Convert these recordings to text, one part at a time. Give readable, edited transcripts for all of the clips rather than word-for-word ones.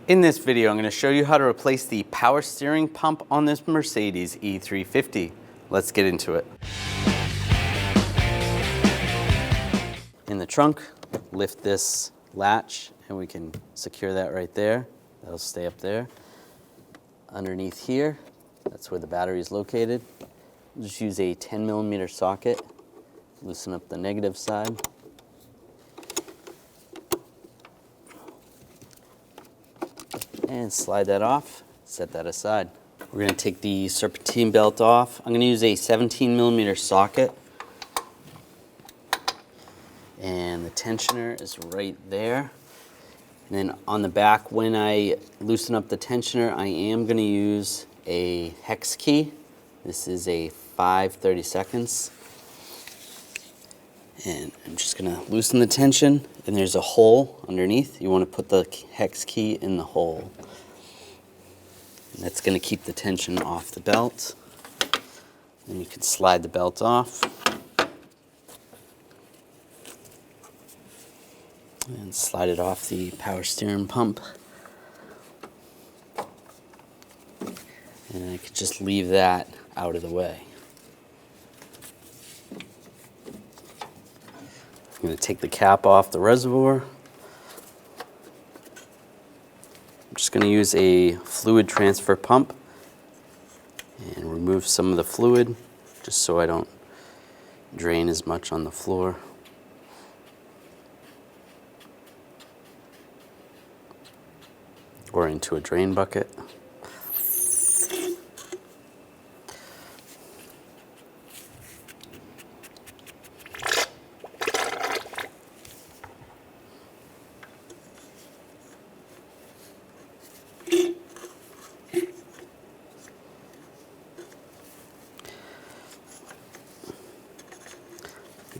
In this video, I'm going to show you how to replace the power steering pump on this Mercedes E350. Let's get into it. In the trunk, lift this latch and we can secure that right there. That'll stay up there. Underneath here, that's where the battery is located. Just use a 10mm socket, loosen up the negative side. And slide that off, set that aside. We're going to take the serpentine belt off. I'm going to use a 17mm socket. And the tensioner is right there. And then on the back, when I loosen up the tensioner, I am going to use a hex key. This is a 5/30 seconds. And I'm just going to loosen the tension, and there's a hole underneath. You want to put the hex key in the hole. And that's going to keep the tension off the belt. Then you can slide the belt off. And slide it off the power steering pump. And I could just leave that out of the way. I'm going to take the cap off the reservoir. I'm just going to use a fluid transfer pump and remove some of the fluid just so I don't drain as much on the floor. Or into a drain bucket.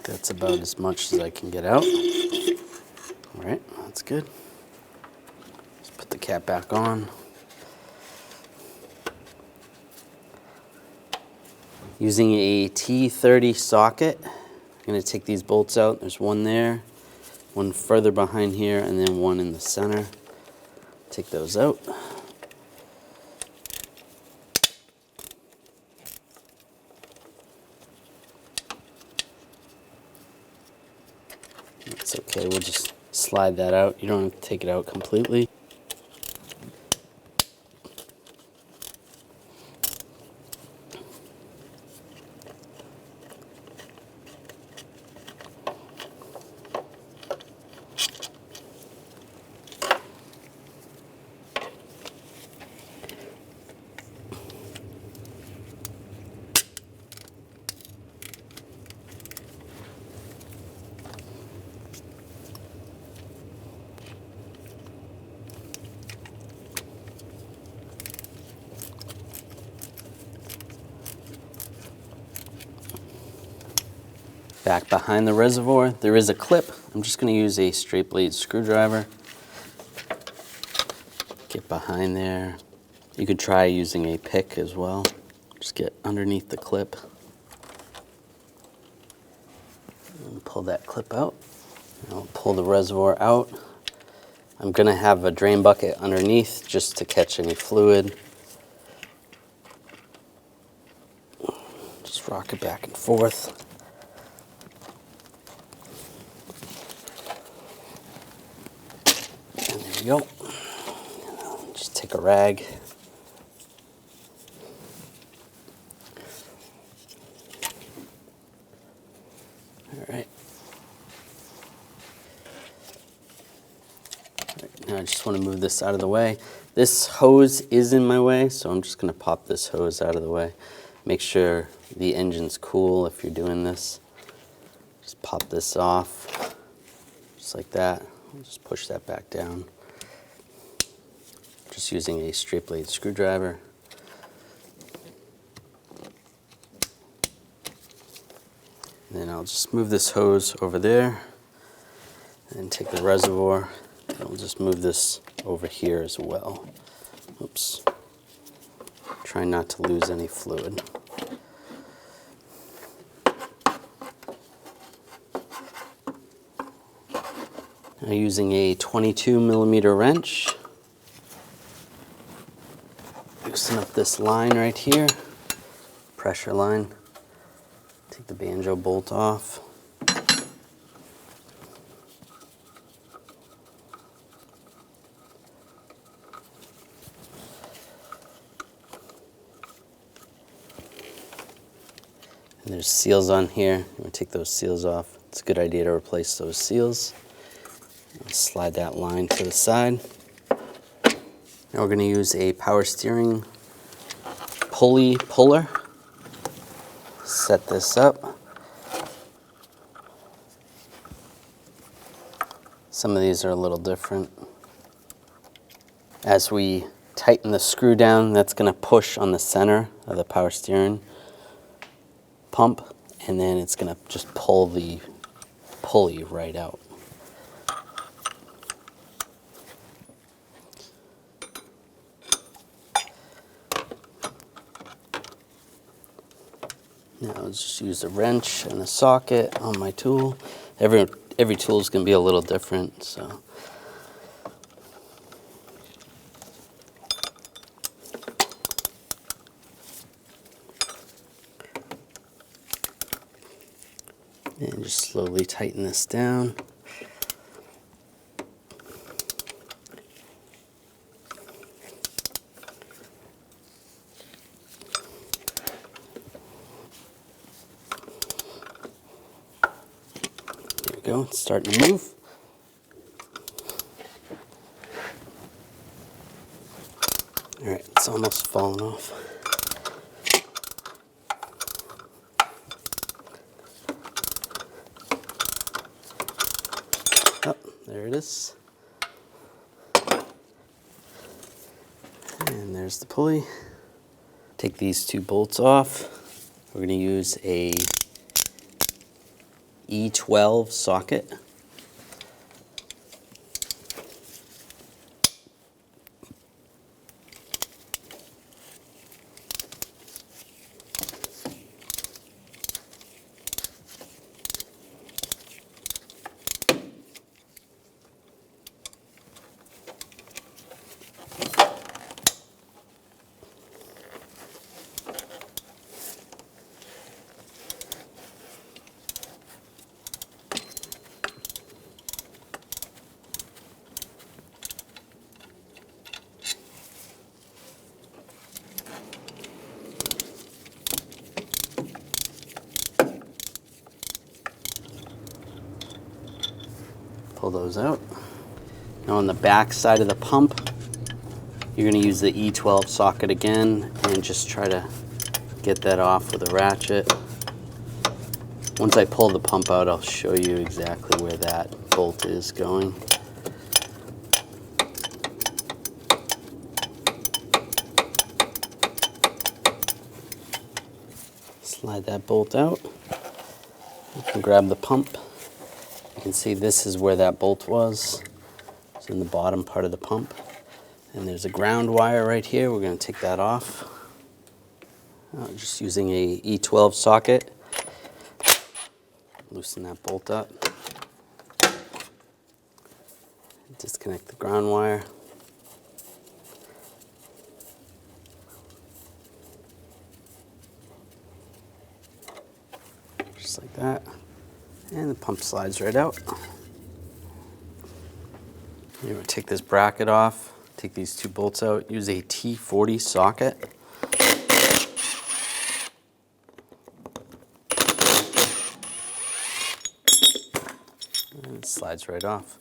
That's about as much as I can get out. All right, that's good. Just put the cap back on. Using a T30 socket, I'm going to take these bolts out. There's one there, one further behind here, and then one in the center. Take those out. It's okay, we'll just slide that out. You don't have to take it out completely. Back behind the reservoir, there is a clip. I'm just going to use a straight blade screwdriver. Get behind there. You could try using a pick as well. Just get underneath the clip. And pull that clip out. I'll pull the reservoir out. I'm going to have a drain bucket underneath just to catch any fluid. Just rock it back and forth. Go. Just take a rag. All right. Now I just want to move this out of the way. This hose is in my way, so I'm just going to pop this hose out of the way. Make sure the engine's cool if you're doing this. Just pop this off, just like that. Just push that back down. Just using a straight blade screwdriver. And then I'll just move this hose over there and take the reservoir. And I'll just move this over here as well. Oops. Try not to lose any fluid. Now using a 22mm wrench, loosen up this line right here, pressure line. Take the banjo bolt off. And there's seals on here. I'm going to take those seals off. It's a good idea to replace those seals. I'll slide that line to the side. Now we're going to use a power steering pulley puller. Set this up. Some of these are a little different. As we tighten the screw down, that's going to push on the center of the power steering pump, and then it's going to just pull the pulley right out. Now I'll just use a wrench and a socket on my tool. Every tool is going to be a little different, so. And just slowly tighten this down. There we go, it's starting to move. All right, it's almost fallen off. Oh, there it is. And there's the pulley. Take these two bolts off. We're going to use a E12 socket. Pull those out. Now on the back side of the pump, you're going to use the E12 socket again and just try to get that off with a ratchet. Once I pull the pump out, I'll show you exactly where that bolt is going. Slide that bolt out. You can grab the pump. You can see this is where that bolt was. It's in the bottom part of the pump. And there's a ground wire right here. We're going to take that off. Just using a E12 socket. Loosen that bolt up. Disconnect the ground wire. Just like that. And the pump slides right out. You're going to take this bracket off, take these two bolts out, use a T40 socket. And it slides right off.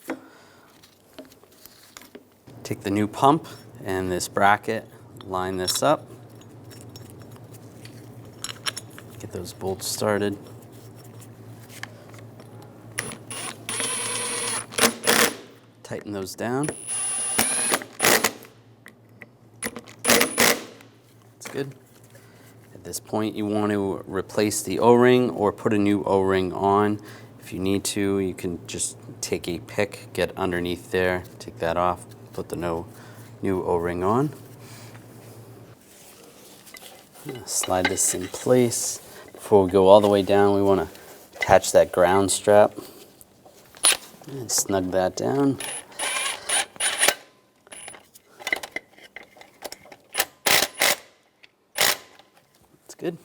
Take the new pump and this bracket, line this up. Get those bolts started. Tighten those down. That's good. At this point, you want to replace the O-ring or put a new O-ring on. If you need to, you can just take a pick, get underneath there, take that off, put the new O-ring on. Slide this in place. Before we go all the way down, we want to attach that ground strap and snug that down. That's good.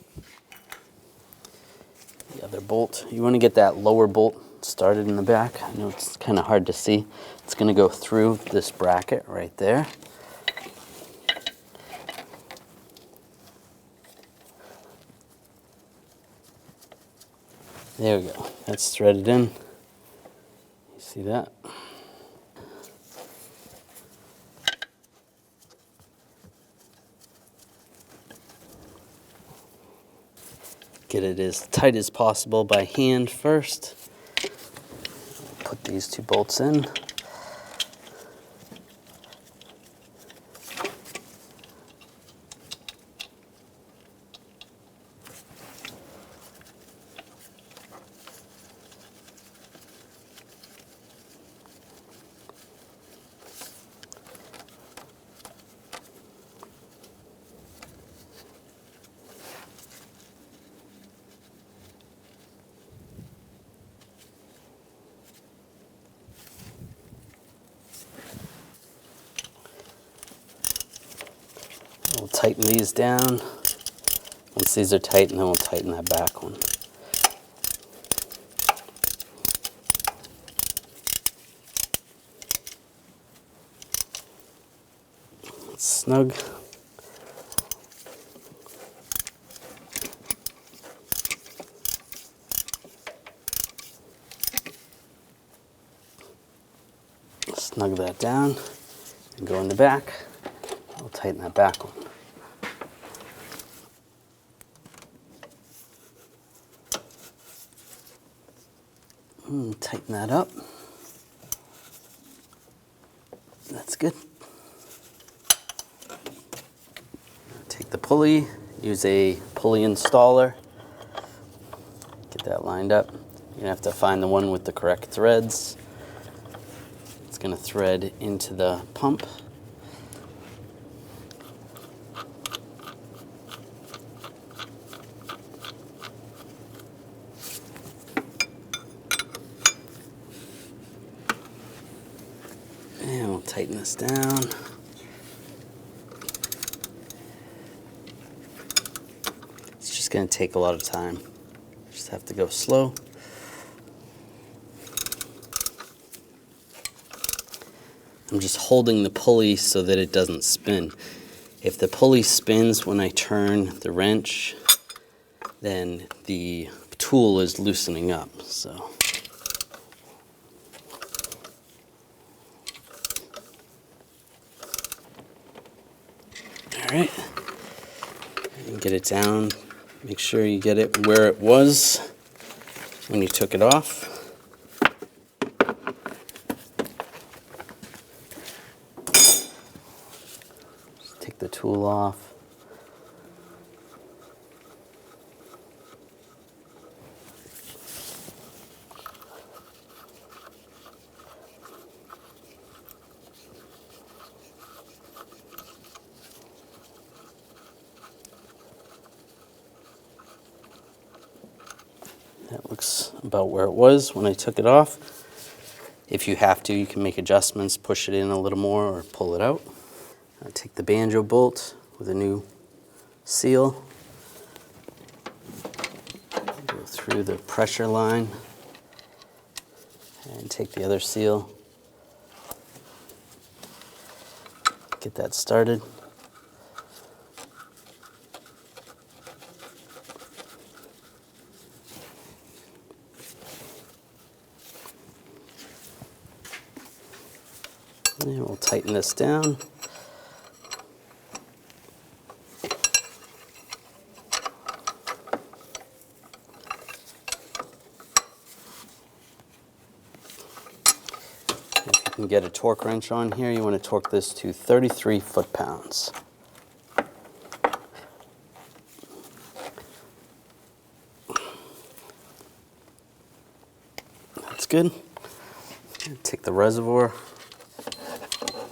The other bolt, you want to get that lower bolt started in the back. I know it's kind of hard to see. It's going to go through this bracket right there. There we go. That's threaded in. You see that? Get it as tight as possible by hand first. Put these two bolts in. We'll tighten these down. Once these are tight, and then we'll tighten that back one. It's snug. Snug that down and go in the back. We'll tighten that back one. Tighten that up. That's good. Take the pulley, use a pulley installer. Get that lined up. You're gonna have to find the one with the correct threads. It's gonna thread into the pump. And we'll tighten this down. It's just going to take a lot of time. Just have to go slow. I'm just holding the pulley so that it doesn't spin. If the pulley spins when I turn the wrench, then the tool is loosening up. So. All right, and get it down. Make sure you get it where it was when you took it off. Just take the tool off. That looks about where it was when I took it off. If you have to, you can make adjustments, push it in a little more or pull it out. I take the banjo bolt with a new seal. Go through the pressure line and take the other seal. Get that started. And we'll tighten this down. If you can get a torque wrench on here, you want to torque this to 33 foot-pounds. That's good. Take the reservoir.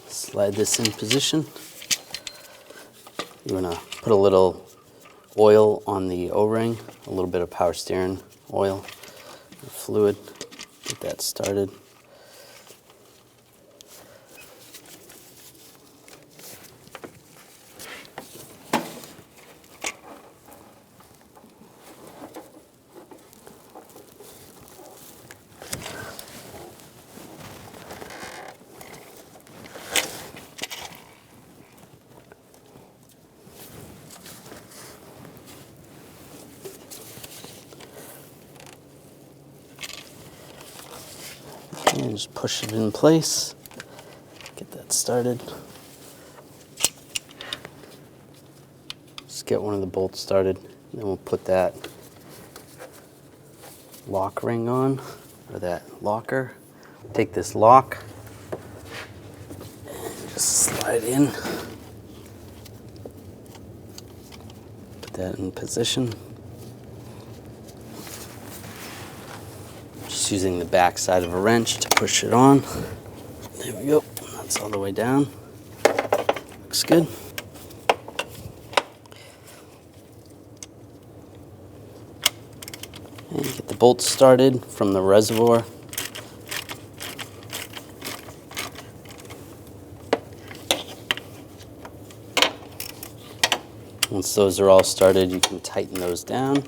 Slide this in position. You want to put a little oil on the O-ring, a little bit of power steering oil, fluid. Get that started. Just push it in place, get that started. Just get one of the bolts started, then we'll put that lock ring on, or that locker. Take this lock and just slide in. Put that in position. Just using the back side of a wrench to push it on. There we go, that's all the way down. Looks good. And get the bolts started from the reservoir. Once those are all started, you can tighten those down.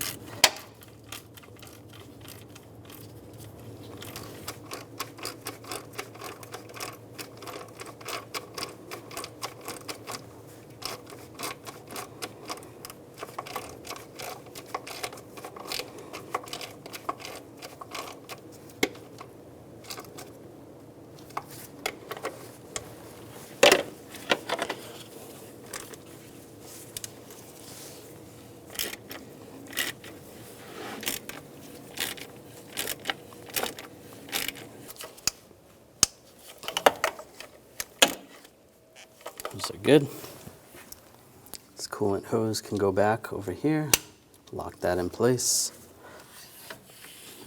Those are good. This coolant hose can go back over here. Lock that in place.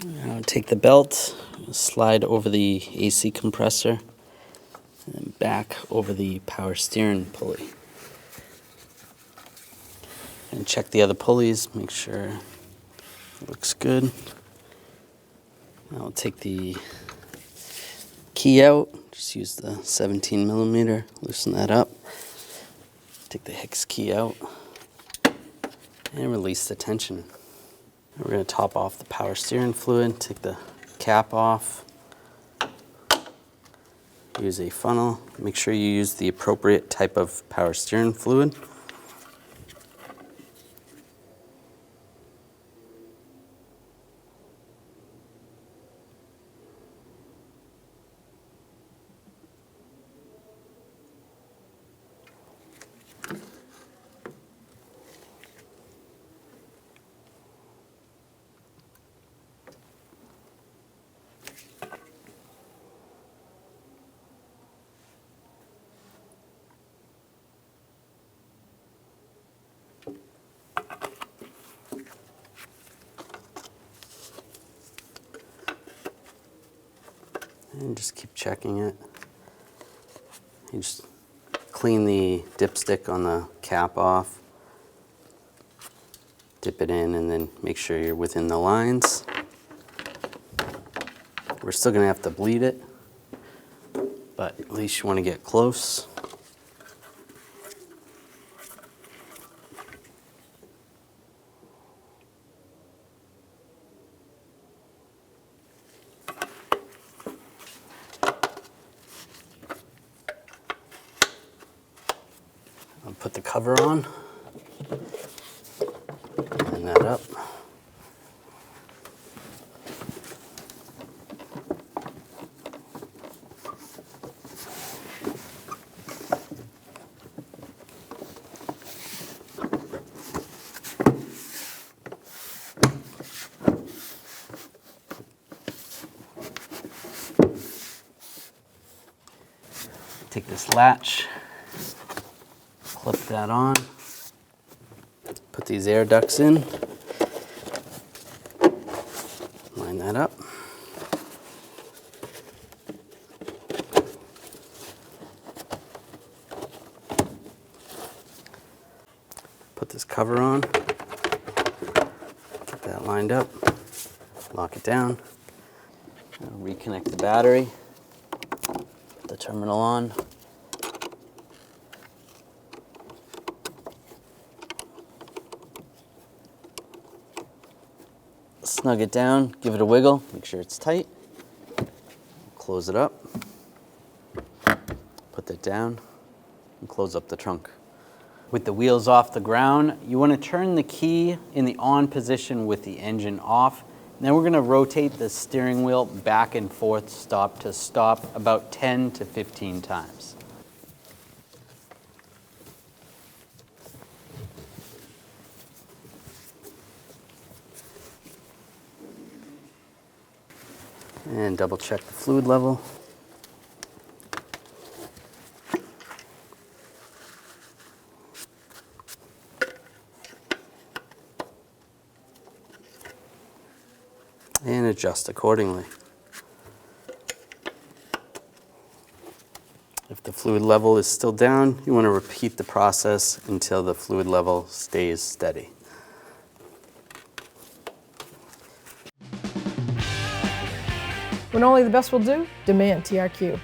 Now take the belt, slide over the AC compressor, and then back over the power steering pulley. And check the other pulleys, make sure it looks good. Now I'll take the key out, just use the 17mm, loosen that up. Take the hex key out and release the tension. We're going to top off the power steering fluid, take the cap off, use a funnel. Make sure you use the appropriate type of power steering fluid. And just keep checking it. You just clean the dipstick on the cap off, dip it in, and then make sure you're within the lines. We're still going to have to bleed it, but at least you want to get close. I'll put the cover on, line that up. Take this latch, clip that on, put these air ducts in, line that up. Put this cover on, get that lined up, lock it down. Now reconnect the battery, put the terminal on. Snug it down, give it a wiggle, make sure it's tight. Close it up, put that down, and close up the trunk. With the wheels off the ground, you want to turn the key in the on position with the engine off. Then we're going to rotate the steering wheel back and forth, stop to stop, about 10 to 15 times. And double check the fluid level. And adjust accordingly. If the fluid level is still down, you want to repeat the process until the fluid level stays steady. When only the best will do, demand TRQ.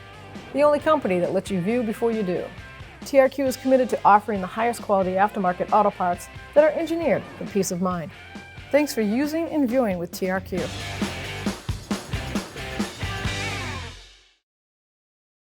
The only company that lets you view before you do. TRQ is committed to offering the highest quality aftermarket auto parts that are engineered for peace of mind. Thanks for using and viewing with TRQ.